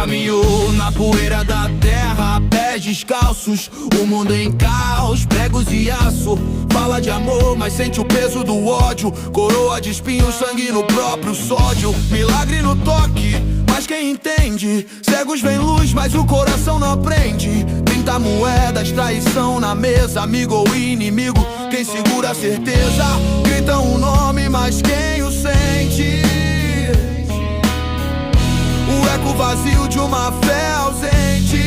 Caminho na poeira da terra, pés descalços, o mundo em caos, pregos e aço. Fala de amor, mas sente o peso do ódio. Coroa de espinhos, sangue no próprio sódio. Milagre no toque, mas quem entende? Cegos veem luz, mas o coração não aprende. 30 moedas, traição na mesa. Amigo ou inimigo, quem segura a certeza? Gritam o nome, mas quem o sente? O eco vazio de uma fé ausente.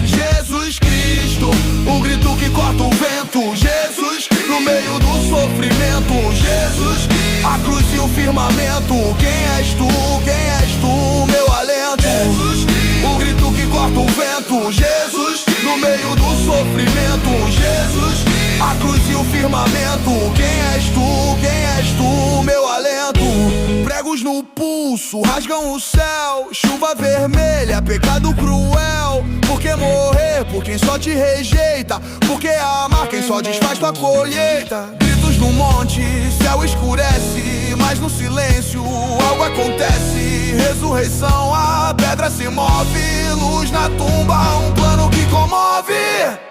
Jesus Cristo, o grito que corta o vento. Jesus, no meio do sofrimento. Jesus, a cruz e o firmamento. Quem és tu, meu alento. Jesus, o grito que corta o vento. Jesus, no meio do sofrimento. Jesus, a cruz e o firmamento. Quem és tu, meu alento. Pregos no pulso, rasgam o céu. Chuva vermelha, pecado cruel. Por que morrer por quem só te rejeita? Por que amar quem só desfaz tua colheita? Gritos no monte, céu escurece, mas no silêncio algo acontece. Ressurreição, a pedra se move. Luz na tumba, um plano que comove.